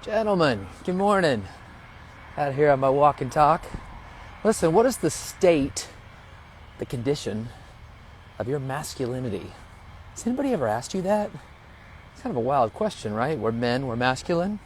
Gentlemen, good morning. Out here on my walk and talk. Listen, what is the state, the condition of your masculinity? Has anybody ever asked you that? It's kind of a wild question, right? We're men, we're masculine?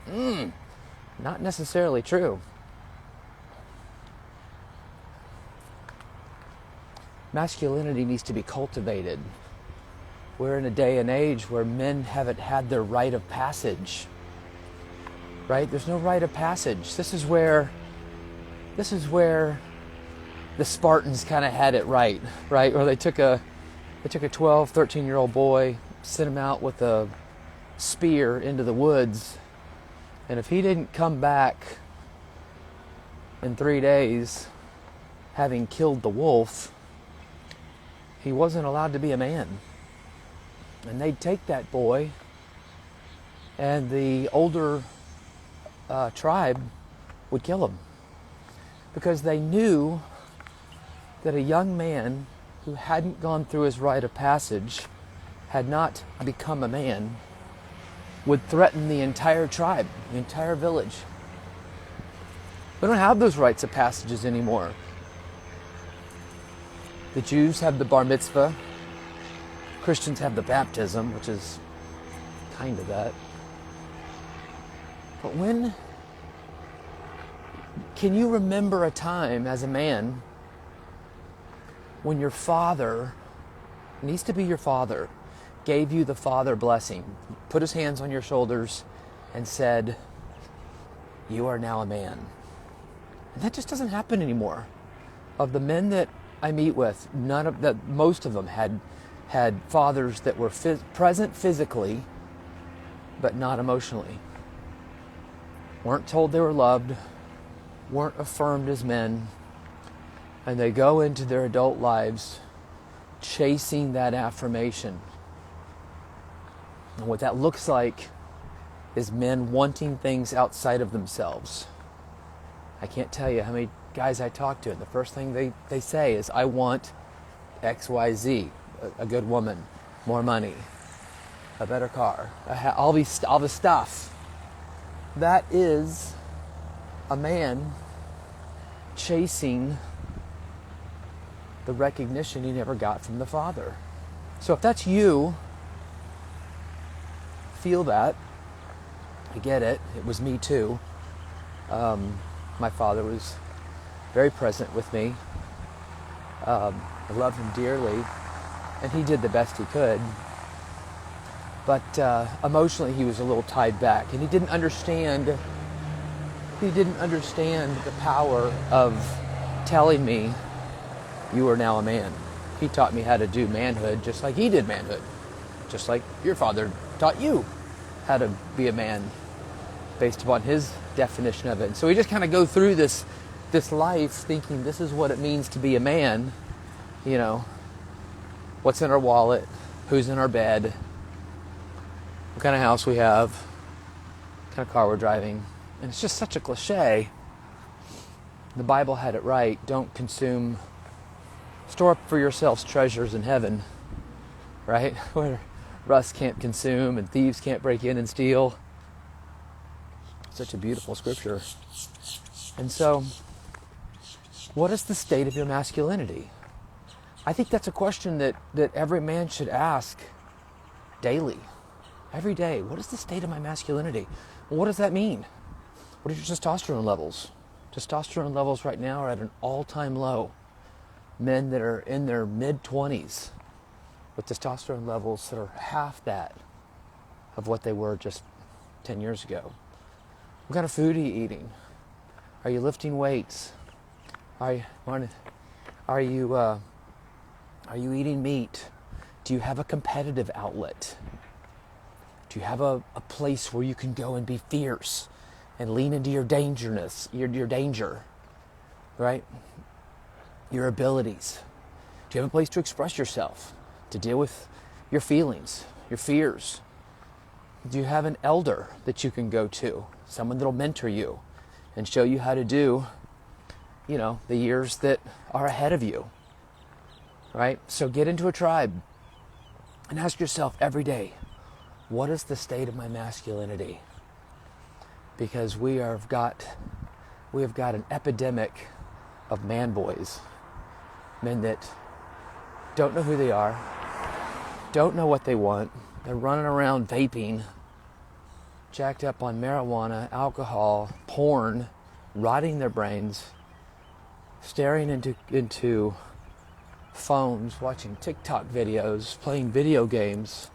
Not necessarily true. Masculinity needs to be cultivated. We're in a day and age where men haven't had their rite of passage. Right? There's no rite of passage. This is where the Spartans kind of had it right? Or they took a 12, 13-year-old boy, sent him out with a spear into the woods, and if he didn't come back in 3 days having killed the wolf, he wasn't allowed to be a man. And they'd take that boy, and the older tribe would kill him, because they knew that a young man who hadn't gone through his rite of passage, had not become a man, would threaten the entire tribe, the entire village. We don't have those rites of passages anymore. The Jews have the bar mitzvah. Christians have the baptism, which is kind of that. But can you remember a time as a man when your father, needs to be your father, gave you the father blessing, put his hands on your shoulders and said, "You are now a man"? And that just doesn't happen anymore. Of the men that I meet with, most of them had fathers that were present physically, but not emotionally. Weren't told they were loved, weren't affirmed as men, and they go into their adult lives chasing that affirmation. And what that looks like is men wanting things outside of themselves. I can't tell you how many guys I talk to, and the first thing they say is, "I want XYZ, a good woman, more money, a better car, all this stuff." That is a man chasing the recognition he never got from the father. So if that's you, feel that. I get it. It was me too. My father was very present with me. I love him dearly, and he did the best he could. But emotionally, he was a little tied back, and he didn't understand the power of telling me, "You are now a man." He taught me how to do manhood just like he did manhood, just like your father taught you how to be a man based upon his definition of it. And so we just kind of go through this life thinking this is what it means to be a man. You know, what's in our wallet, who's in our bed, what kind of house we have, what kind of car we're driving. And it's just such a cliche. The Bible had it right. Don't consume, store up for yourselves treasures in heaven, right? Where rust can't consume and thieves can't break in and steal. Such a beautiful scripture. And so, what is the state of your masculinity? I think that's a question that every man should ask daily. Every day. What is the state of my masculinity? Well, what does that mean? What are your testosterone levels? Testosterone levels right now are at an all-time low. Men that are in their mid-20s with testosterone levels that are half that of what they were just 10 years ago. What kind of food are you eating? Are you lifting weights? Are you eating meat? Do you have a competitive outlet? Do you have a place where you can go and be fierce and lean into your your danger, right? Your abilities. Do you have a place to express yourself, to deal with your feelings, your fears? Do you have an elder that you can go to, someone that'll mentor you and show you how to do, the years that are ahead of you, right? So get into a tribe and ask yourself every day, what is the state of my masculinity? because we have got an epidemic of man boys, men that don't know who they are, don't know what they want. They're running around vaping, jacked up on marijuana, alcohol, porn, rotting their brains, staring into phones, watching TikTok videos, playing video games,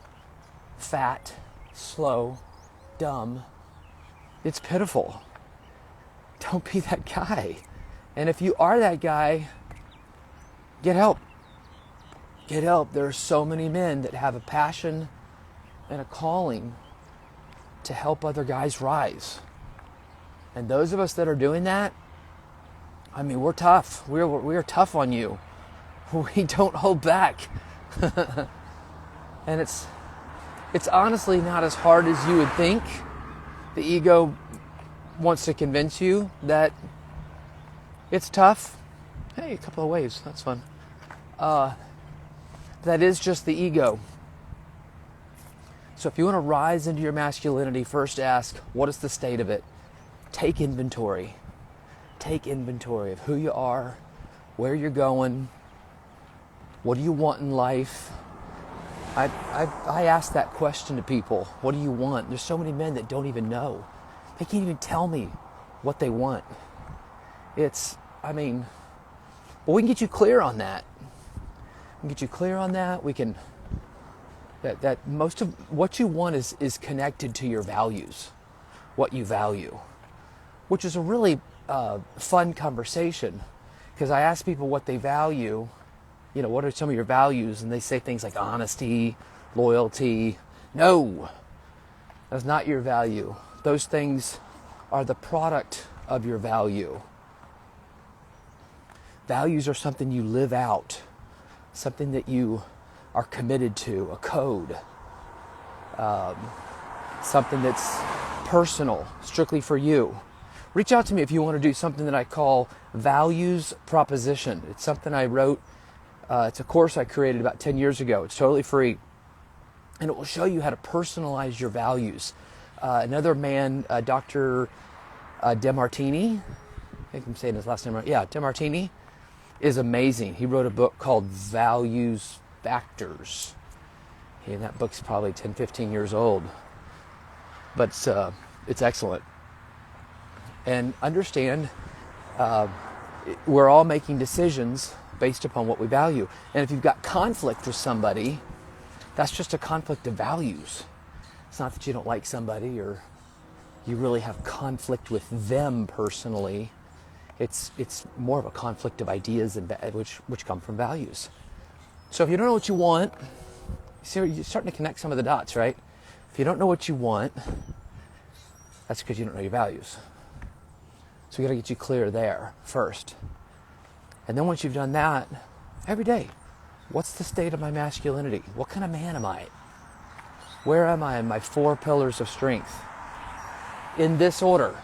fat, slow, dumb. It's pitiful. Don't be that guy. And if you are that guy, get help. Get help. There are so many men that have a passion and a calling to help other guys rise. And those of us that are doing that, I mean, we're tough. We're tough on you. We don't hold back. And it's honestly not as hard as you would think. The ego wants to convince you that it's tough. Hey, a couple of waves. That's fun. That is just the ego. So if you want to rise into your masculinity, first ask, what is the state of it? Take inventory. Take inventory of who you are, where you're going, what do you want in life. I ask that question to people. What do you want? There's so many men that don't even know. They can't even tell me what they want. But we can get you clear on that. That most of what you want is connected to your values, what you value, which is a really fun conversation, because I ask people what they value. What are some of your values? And they say things like honesty, loyalty. No, that's not your value. Those things are the product of your value. Values are something you live out, something that you are committed to, a code, something that's personal, strictly for you. Reach out to me if you want to do something that I call values proposition. It's something I wrote. It's a course I created about 10 years ago. It's totally free. And it will show you how to personalize your values. Another man, Dr. DeMartini, I think I'm saying his last name right. Yeah, DeMartini is amazing. He wrote a book called Values Factors. And that book's probably 10, 15 years old. But it's excellent. And understand, we're all making decisions based upon what we value. And if you've got conflict with somebody, that's just a conflict of values. It's not that you don't like somebody or you really have conflict with them personally. It's more of a conflict of ideas and which come from values. So if you don't know what you want, you're starting to connect some of the dots, right? If you don't know what you want, that's because you don't know your values. So we got to get you clear there first. And then once you've done that, every day, what's the state of my masculinity? What kind of man am I? Where am I in my 4 pillars of strength? In this order: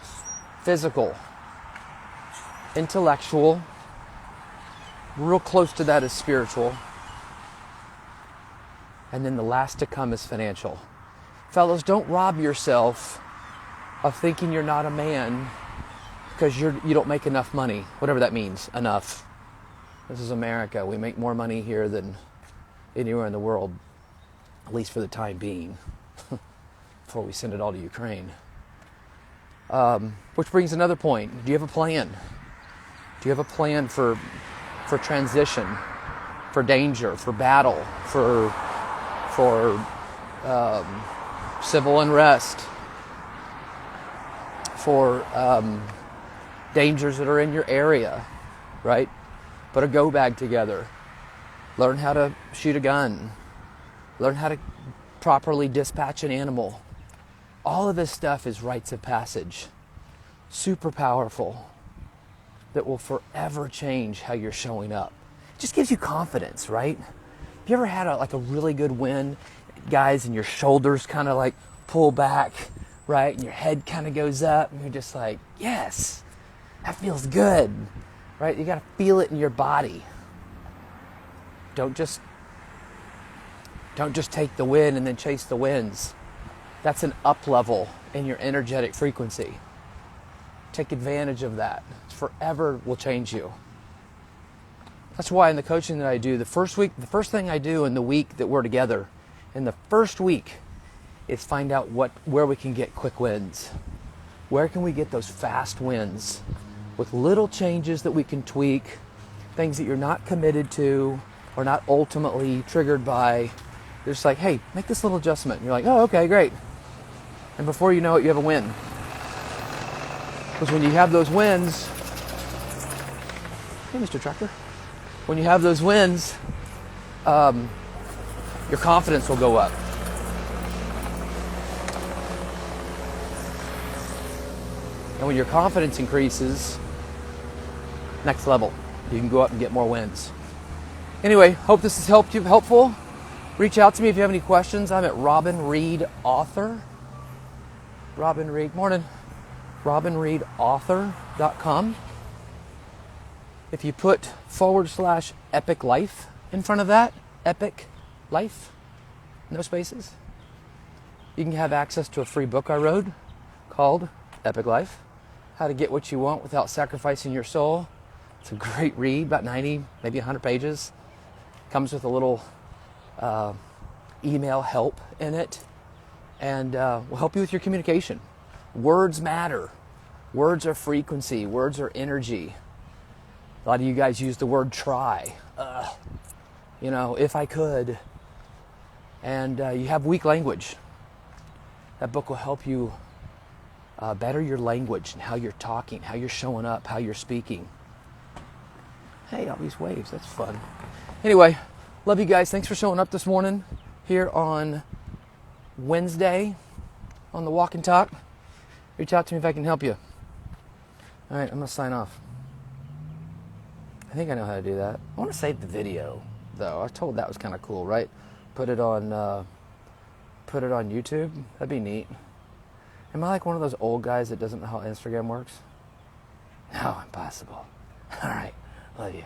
physical, intellectual, real close to that is spiritual, and then the last to come is financial. Fellas, don't rob yourself of thinking you're not a man because you don't make enough money, whatever that means, enough. This is America. We make more money here than anywhere in the world, at least for the time being, before we send it all to Ukraine. Which brings another point. Do you have a plan? Do you have a plan for transition, for danger, for battle, for civil unrest, for dangers that are in your area, right? Put a go bag together. Learn how to shoot a gun. Learn how to properly dispatch an animal. All of this stuff is rites of passage. Super powerful. That will forever change how you're showing up. It just gives you confidence, right? Have you ever had a really good win, guys, and your shoulders kind of like pull back, right? And your head kind of goes up and you're just like, yes, that feels good. Right? You got to feel it in your body. Don't just take the win and then chase the wins. That's an up level in your energetic frequency. Take advantage of that. Forever will change you. That's why in the coaching that I do, the first thing I do in the week that we're together, in the first week, is find out where we can get quick wins. Where can we get those fast wins with little changes that we can tweak, things that you're not committed to or not ultimately triggered by. You're just like, hey, make this little adjustment. And you're like, oh, okay, great. And before you know it, you have a win. Because when you have those wins, hey, Mr. Tractor. When you have those wins, your confidence will go up. And when your confidence increases, next level, you can go up and get more wins. Anyway, hope this has helped you, helpful. Reach out to me if you have any questions. I'm at Robin Reed Author. Robin Reed, morning. RobinReedAuthor.com. If you put /Epic Life in front of that, Epic Life, no spaces, you can have access to a free book I wrote called Epic Life, How to Get What You Want Without Sacrificing Your Soul. It's a great read, about 90, maybe 100 pages. Comes with a little email help in it, and will help you with your communication. Words matter. Words are frequency. Words are energy. A lot of you guys use the word try. If I could. And you have weak language. That book will help you better your language and how you're talking, how you're showing up, how you're speaking. Hey, all these waves, that's fun. Anyway, love you guys. Thanks for showing up this morning here on Wednesday on the Walk and Talk. Reach out to me if I can help you. All right, I'm going to sign off. I think I know how to do that. I want to save the video, though. I was told that was kind of cool, right? Put it on YouTube. That'd be neat. Am I like one of those old guys that doesn't know how Instagram works? No, impossible. All right, love you.